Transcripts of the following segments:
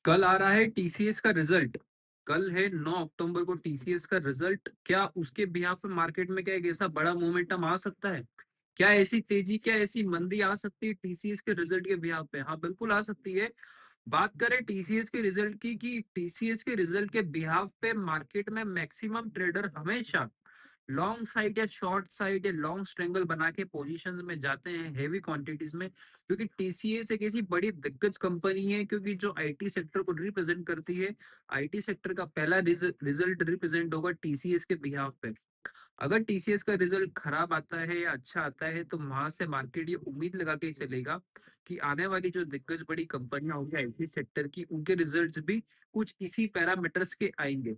कल आ रहा है टीसीएस का रिजल्ट। कल है 9 अक्टूबर को टीसीएस का रिजल्ट। क्या उसके बिहाफ पे मार्केट में क्या एक ऐसा बड़ा मोमेंटम आ सकता है? क्या ऐसी तेजी, क्या ऐसी मंदी आ सकती है टीसीएस के रिजल्ट के बिहाफ पे? हाँ, बिल्कुल आ सकती है। बात करें टीसीएस के रिजल्ट की, कि टीसीएस के रिजल्ट के बिहाफ पे मार्केट में मैक्सिमम ट्रेडर हमेशा लॉन्ग साइड या शॉर्ट साइड या लॉन्ग स्ट्रेंगल बना के पोजीशंस में जाते हैं हेवी क्वांटिटीज में, क्योंकि टीसीएस एक ऐसी बड़ी दिग्गज कंपनी है, क्योंकि जो आईटी सेक्टर को रिप्रेजेंट करती है। आईटी सेक्टर का पहला रिजल्ट रिप्रेजेंट होगा टीसीएस के बिहाफ पे। अगर टीसीएस का रिजल्ट खराब आता है या अच्छा आता है, तो वहां से मार्केट ये उम्मीद लगा के चलेगा कि आने वाली जो दिग्गज बड़ी कंपनियां होंगी आईटी सेक्टर की, उनके रिजल्ट्स भी कुछ इसी पैरामीटर्स के आएंगे।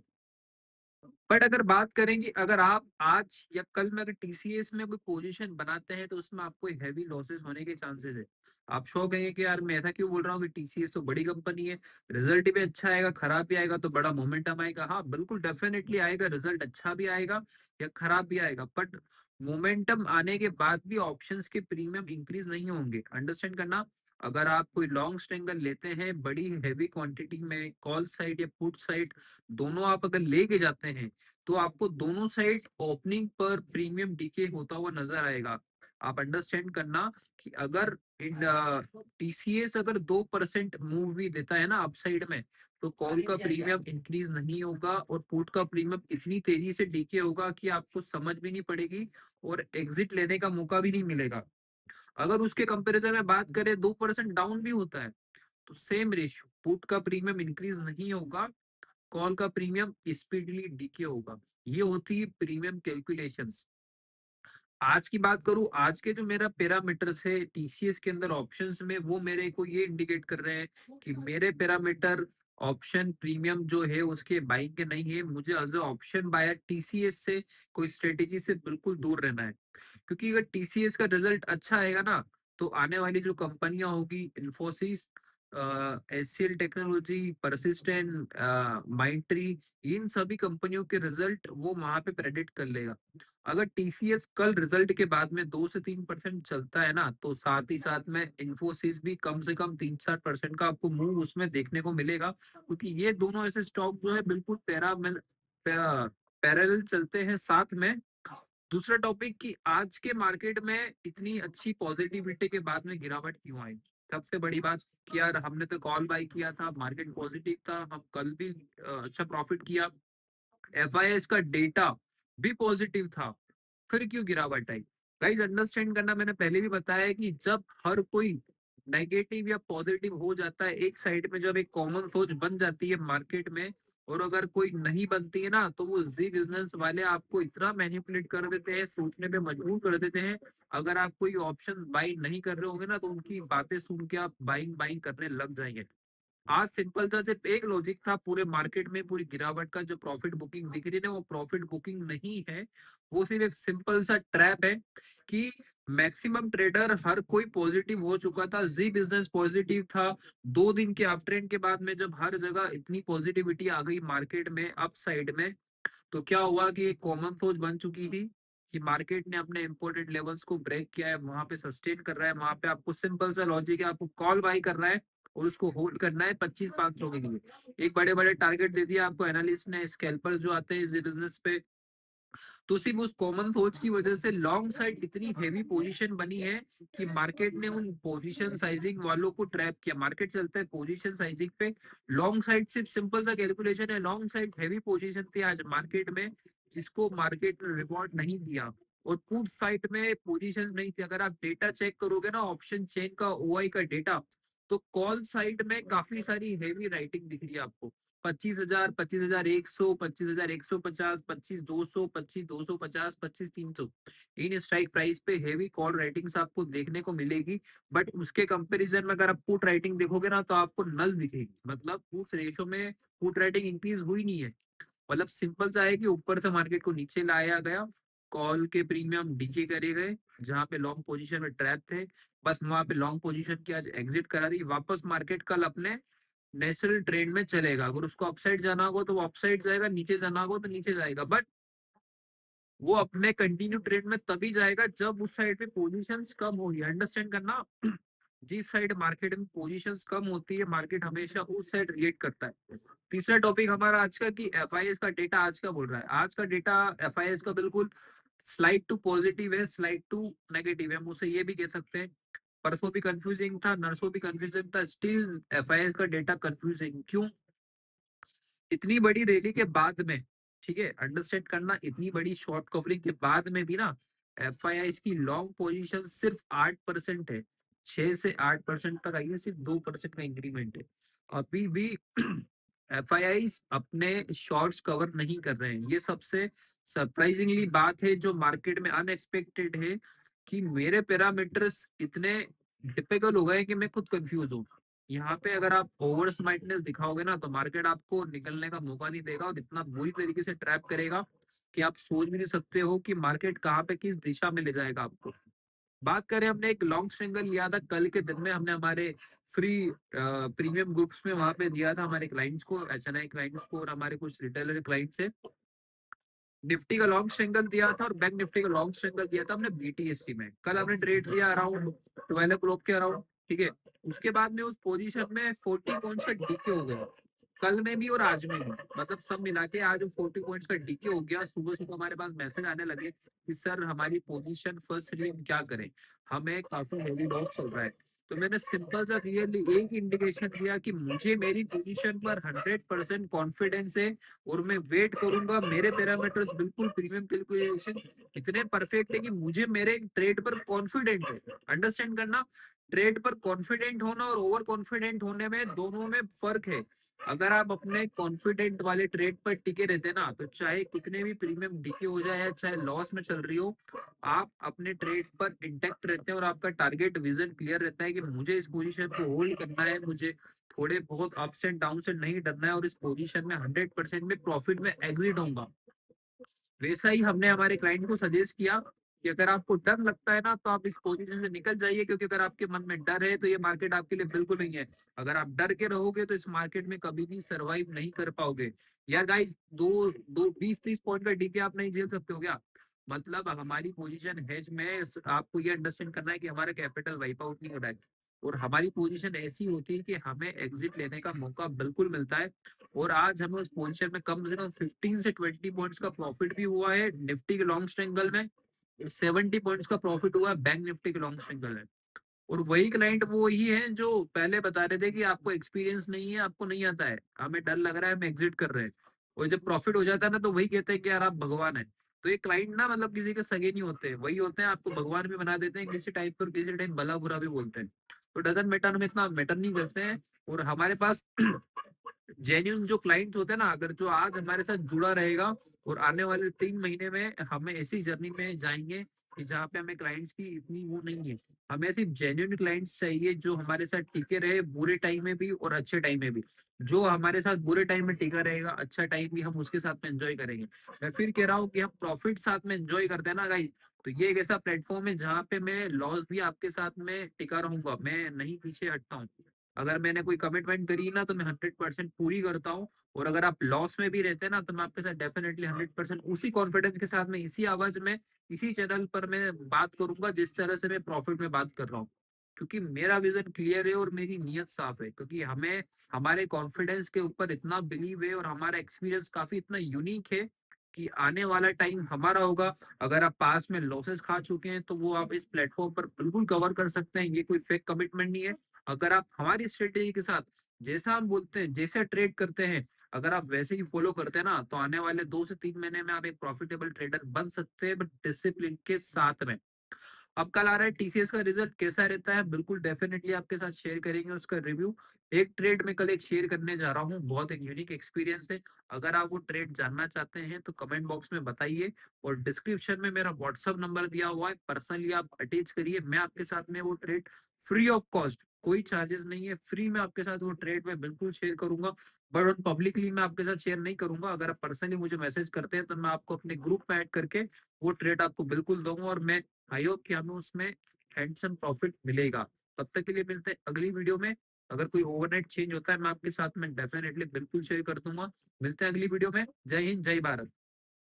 बट अगर बात करेंगे, अगर आप आज या कल में अगर टीसीएस में कोई पोजीशन बनाते हैं, तो उसमें आपको हैवी लॉसेस होने के चांसेस है। आप शौक है कि यार मैं ऐसा क्यों बोल रहा हूँ कि टीसीएस तो बड़ी कंपनी है, रिजल्ट भी अच्छा आएगा, खराब भी आएगा तो बड़ा मोमेंटम आएगा। हाँ, बिल्कुल डेफिनेटली आएगा, रिजल्ट अच्छा भी आएगा या खराब भी आएगा, बट मोमेंटम आने के बाद भी ऑप्शंस के प्रीमियम इंक्रीज नहीं होंगे। अंडरस्टैंड करना। अगर आप कोई लॉन्ग स्ट्रेंगल लेते हैं बड़ी हैवी क्वांटिटी में, कॉल साइड या पुट साइड दोनों आप अगर लेके जाते हैं, तो आपको दोनों साइड ओपनिंग पर प्रीमियम डीके होता हुआ नजर आएगा। आप अंडरस्टैंड करना कि अगर इन टीसीएस अगर 2% मूव भी देता है ना अपसाइड में, तो कॉल का प्रीमियम इंक्रीज नहीं होगा और पुट का प्रीमियम इतनी तेजी से डीके होगा कि आपको समझ भी नहीं पड़ेगी और एग्जिट लेने का मौका भी नहीं मिलेगा। अगर उसके कंपैरिजन में बात करें, 2% डाउन भी होता है, तो सेम रेशियो, पुट का प्रीमियम इंक्रीज नहीं होगा, कॉल का प्रीमियम स्पीडली डीके होगा। ये होती है प्रीमियम कैलकुलेशंस। आज की बात करूं, आज के जो मेरा पैरामीटर्स है टीसीएस के अंदर ऑप्शंस में, वो मेरे को ये इंडिकेट कर रहे हैं कि मेरे पैरामीटर ऑप्शन प्रीमियम जो है उसके बाइंग के नहीं है। मुझे as a option buyer TCS से कोई स्ट्रेटेजी से बिल्कुल दूर रहना है, क्योंकि अगर टीसीएस का रिजल्ट अच्छा आएगा ना, तो आने वाली जो कंपनियां होगी, इंफोसिस, एचसीएल टेक्नोलॉजी, परसिस्टेंट, माइंट्री, इन सभी कंपनियों के रिजल्ट वो वहां पे प्रेडिक्ट कर लेगा। अगर टीसीएस कल रिजल्ट के बाद में 2 से 3% चलता है ना, तो साथ ही साथ में इंफोसिस भी कम से कम 3-4% का आपको मूव उसमें देखने को मिलेगा, क्योंकि ये दोनों ऐसे स्टॉक जो है बिल्कुल पैरेलल चलते हैं साथ में। दूसरा टॉपिक, कि आज के मार्केट में इतनी अच्छी पॉजिटिविटी के बाद में गिरावट क्यों आई? सबसे बड़ी बात कि यार हमने तो कॉल बाय किया था, मार्केट पॉजिटिव था, हम कल भी अच्छा प्रॉफिट किया, एफआईएस का डेटा भी पॉजिटिव था, फिर क्यों गिरावट आई? गाइस अंडरस्टैंड करना, मैंने पहले भी बताया है कि जब हर कोई नेगेटिव या पॉजिटिव हो जाता है एक साइड में, जब एक कॉमन सोच बन जाती है मार्केट में, और अगर कोई नहीं बनती है ना, तो वो जी बिजनेस वाले आपको इतना मैनिपुलेट कर देते हैं, सोचने पे मजबूर कर देते हैं। अगर आप कोई ऑप्शन बाई नहीं कर रहे होंगे ना, तो उनकी बातें सुन के आप बाइंग बाइंग करने लग जाएंगे। आज सिंपल सा सिर्फ एक लॉजिक था पूरे मार्केट में, पूरी गिरावट का जो प्रॉफिट बुकिंग दिख रही है ना, वो प्रॉफिट बुकिंग नहीं है, वो सिर्फ एक सिंपल सा ट्रैप है। कि मैक्सिमम ट्रेडर हर कोई पॉजिटिव हो चुका था, जी बिजनेस पॉजिटिव था। 2 दिन के अप ट्रेंड के बाद में जब हर जगह इतनी पॉजिटिविटी आ गई मार्केट में अप साइड में, तो क्या हुआ कि एक कॉमन सोच बन चुकी थी कि मार्केट ने अपने इंपोर्टेंट लेवल्स को ब्रेक किया है, वहां पे सस्टेन कर रहा है, वहां पे आपको सिंपल सा लॉजिक है, आपको कॉल बाई करना है और उसको होल्ड करना है 25-500 के लिए। एक बड़े बड़े टारगेट दे दिया आपको एनालिस्ट ने, स्कैल्पर्स जो आते हैं इस बिजनेस पे। तो सिर्फ उस कॉमन सोच की वजह से लॉन्ग साइड इतनी हैवी पोजीशन बनी है कि मार्केट ने उन पोजीशन साइजिंग वालों को ट्रैप किया। मार्केट चलता है पोजीशन साइजिंग पे, लॉन्ग साइड सिर्फ सिंपल सा कैलकुलेशन है, लॉन्ग साइड हैवी पोजीशन थी आज मार्केट में, जिसको मार्केट ने रिवॉर्ड नहीं दिया। और पुट साइड में पोजीशन नहीं थी। अगर आप डेटा चेक करोगे ना, ऑप्शन चेन का, ओआई का डेटा, तो कॉल साइड में काफी सारी हैवी राइटिंग दिख रही है आपको। 25,000, 25,100, 25,150, 25,200, 25,250, 25,300, इन स्ट्राइक प्राइस पे हेवी कॉल राइटिंग्स आपको देखने को मिलेगी। बट उसके कंपैरिजन में अगर आप पुट राइटिंग देखोगे ना, तो आपको नल दिखेगी, मतलब उस रेशो में पुट राइटिंग इंक्रीज हुई नहीं है। मतलब सिंपल सा है कि ऊपर से मार्केट को नीचे लाया गया, कॉल के प्रीमियम डीके करे गए, जहां पे लॉन्ग पोजीशन में ट्रैप थे, बस वहां पे लॉन्ग पोजीशन की आज एग्जिट करा दी। वापस मार्केट कल अपने नेचुरल ट्रेंड में चलेगा। अगर उसको अपसाइड जाना होगा तो वो अपसाइड जाएगा, नीचे जाना होगा तो नीचे जाएगा, बट वो अपने कंटिन्यू ट्रेंड में तभी जाएगा जब उस साइड पे पोजीशंस कम होगी। अंडरस्टैंड करना। जिस साइड मार्केट में पोजीशंस कम होती है, मार्केट हमेशा उस साइड रिएक्ट करता है। तीसरा टॉपिक हमारा आज का कि एफआईएस का डेटा आज का बोल रहा है। आज का डेटा एफआईएस का बिल्कुल स्लाइड टू पॉजिटिव है, स्लाइड टू नेगेटिव है, हम उसे ये भी कह सकते हैं। परसों भी कंफ्यूजिंग था, नरसों भी कंफ्यूजिंग था, स्टिल एफआईएस का डेटा कंफ्यूजिंग क्यों? इतनी बड़ी रैली के बाद में, ठीक है, अंडरस्टैंड करना, इतनी बड़ी शॉर्ट कवरिंग के बाद में भी ना एफआईआई की लॉन्ग पोजीशन सिर्फ 8% है। 6 से 8% तक आई है, सिर्फ 2% का इंक्रीमेंट है। अभी भी एफआईआई अपने शॉर्ट्स कवर नहीं कर रहे हैं। ये सबसे सरप्राइजिंगली बात है जो मार्केट में अनएक्सपेक्टेड है, कि मेरे पैरामीटर्स इतने टिपिकल हो गए कि मैं खुद कंफ्यूज हूँ। यहाँ पे अगर आप ओवर स्मार्टनेस दिखाओगे ना, तो मार्केट आपको निकलने का मौका नहीं देगा और इतना बुरी तरीके से ट्रैप करेगा कि आप सोच भी नहीं सकते हो कि मार्केट कहाँ पे किस दिशा में ले जाएगा आपको। बात करें, हमने एक लॉन्ग स्ट्रिंगल लिया था कल के दिन में, हमने हमारे फ्री प्रीमियम ग्रुप्स में वहां पे दिया था हमारे क्लाइंट्स को, एचएनआई क्लाइंट्स को और हमारे कुछ रिटेलर क्लाइंट्स से। निफ्टी का लॉन्ग स्ट्रिंगल दिया था और बैंक निफ्टी का लॉन्ग स्ट्रिंगल दिया था हमने बीटीएसटी में। कल हमने ट्रेड दिया अराउंड 12 o'clock के अराउंड, ठीक है। उसके बाद में उस पोजीशन में 40 पॉइंट्स का डीके हो गया, कल में भी और आज में भी। मतलब सब मिला के आज 40 पॉइंट्स का डीके हो गया। सुबह सुबह हमारे पास मैसेज आने लगे कि सर हमारी पोजीशन फर्स्ट रही, हम क्या करें, हमें काफी हेवी लॉस चल रहा है। तो मैंने सिंपल सा क्लियरली एक इंडिकेशन दिया कि मुझे मेरी पोजीशन पर 100% कॉन्फिडेंस है और मैं वेट करूंगा। मेरे पैरामीटर्स बिल्कुल प्रीमियम कैलकुलेशन इतने परफेक्ट है कि मुझे मेरे ट्रेड पर कॉन्फिडेंट है। अंडरस्टैंड करना, ट्रेड पर कॉन्फिडेंट होना और ओवर कॉन्फिडेंट होने में, दोनों में फर्क है। अगर आप अपने कॉन्फिडेंट वाले ट्रेड पर टिके रहते ना, तो चाहे कितने भी प्रीमियम डीके हो जाए या चाहे लॉस में चल रही हो, आप अपने ट्रेड पर इंटेक्ट रहते हैं और आपका टारगेट विजन क्लियर रहता है कि मुझे इस पोजीशन को होल्ड करना है, मुझे थोड़े बहुत अप्स एंड डाउन से नहीं डरना है और इस पोजीशन में 100% में प्रॉफिट में एग्जिट होऊंगा। वैसा ही हमने हमारे क्लाइंट को सजेस्ट किया कि अगर आपको डर लगता है ना, तो आप इस पोजीशन से निकल जाइए, क्योंकि अगर आपके मन में डर है तो ये मार्केट आपके लिए बिल्कुल नहीं है। अगर आप डर के रहोगे तो इस मार्केट में कभी भी सरवाइव नहीं कर पाओगे। यार गाइस, दो दो 20-30 पॉइंट का डीके आप नहीं झेल सकते हो क्या? मतलब हमारी पोजीशन हेज में, आपको ये अंडरस्टैंड करना है कि हमारा कैपिटल वाइप आउट नहीं हो रहा है और हमारी पोजीशन ऐसी होती है कि हमें एग्जिट लेने का मौका बिल्कुल मिलता है। और आज हमें उस पोजीशन में कम से कम 15 से 20 पॉइंट्स का प्रॉफिट भी हुआ है निफ्टी के लॉन्ग स्ट्रिंगल में, 70 पॉइंट्स का प्रॉफिट हुआ है बैंक निफ्टी के लॉन्ग स्ट्रिंगल में। और वही क्लाइंट वो ही है जो पहले बता रहे थे कि आपको एक्सपीरियंस नहीं है, आपको नहीं आता है, हमें डर लग रहा है, हम एग्जिट कर रहे हैं। और जब प्रॉफिट हो जाता है ना, तो वही कहते हैं कि यार आप भगवान है। तो ये क्लाइंट ना, मतलब किसी के सगे नहीं होते, वही होते हैं आपको भगवान भी बना देते हैं किसी टाइप पर, किसी टाइम भला बुरा भी बोलते हैं। तो डजेंट मैटर, हम इतना मैटर नहीं करते हैं। और हमारे पास जेन्यून जो क्लाइंट होते हैं ना, अगर जो आज हमारे साथ जुड़ा रहेगा और आने वाले 3 महीने में हमें ऐसी जर्नी में जाएंगे कि जहाँ पे हमें क्लाइंट्स की इतनी वो नहीं है। हमें सिर्फ जेन्यून क्लाइंट्स चाहिए जो हमारे साथ टिके रहे, बुरे टाइम में भी और अच्छे टाइम में भी। जो हमारे साथ बुरे टाइम में टिका रहेगा, अच्छा टाइम भी हम उसके साथ में एंजॉय करेंगे। मैं फिर कह रहा हूँ कि हम प्रॉफिट साथ में एंजॉय करते हैं ना गाइस, तो ये एक ऐसा प्लेटफॉर्म है जहाँ पे मैं लॉस भी आपके साथ में टिका रहूंगा, मैं नहीं पीछे हटता हूँ। अगर मैंने कोई कमिटमेंट करी ना, तो मैं 100% पूरी करता हूँ। और अगर आप लॉस में भी रहते हैं ना, तो मैं आपके साथ डेफिनेटली 100% उसी कॉन्फिडेंस के साथ में, इसी आवाज में, इसी चैनल पर मैं बात करूंगा जिस तरह से मैं प्रॉफिट में बात कर रहा हूँ। क्योंकि मेरा विजन क्लियर है और मेरी नीयत साफ है, क्योंकि हमें हमारे कॉन्फिडेंस के ऊपर इतना बिलीव है और हमारा एक्सपीरियंस काफी इतना यूनिक है कि आने वाला टाइम हमारा होगा। अगर आप पास में लॉसेस खा चुके हैं तो वो आप इस प्लेटफॉर्म पर बिल्कुल कवर कर सकते हैं, ये कोई फेक कमिटमेंट नहीं है। अगर आप हमारी स्ट्रेटेजी के साथ, जैसा हम बोलते हैं, जैसे ट्रेड करते हैं, अगर आप वैसे ही फॉलो करते हैं ना, तो आने वाले 2 से 3 महीने में आप एक प्रॉफिटेबल ट्रेडर बन सकते हैं, बट डिसिप्लिन के साथ में। अब कल आ रहा है टीसीएस का रिजल्ट, कैसा रहता है बिल्कुल डेफिनेटली आपके साथ शेयर करेंगे उसका रिव्यू। एक ट्रेड में कल एक शेयर करने जा रहा हूँ, बहुत एक यूनिक एक्सपीरियंस है। अगर आप वो ट्रेड जानना चाहते हैं तो कमेंट बॉक्स में बताइए, और डिस्क्रिप्शन में मेरा व्हाट्सअप नंबर दिया हुआ है, पर्सनली आप अटैच करिए, मैं आपके साथ में वो ट्रेड फ्री ऑफ कॉस्ट, कोई चार्जेस नहीं है, फ्री में आपके साथ वो ट्रेड में बिल्कुल शेयर करूंगा। बट पब्लिकली मैं आपके साथ शेयर नहीं करूंगा। अगर आप पर्सनली मुझे मैसेज करते हैं तो मैं आपको अपने ग्रुप में ऐड करके वो ट्रेड आपको बिल्कुल दूंगा, और मैं आई होप कि हमें उसमें हैंडसम प्रॉफिट मिलेगा। तब तक के लिए मिलते हैं अगली वीडियो में। अगर कोई ओवरनाइट चेंज होता है, मैं आपके साथ में डेफिनेटली बिल्कुल शेयर कर दूंगा। मिलते हैं अगली वीडियो में। जय हिंद, जय भारत।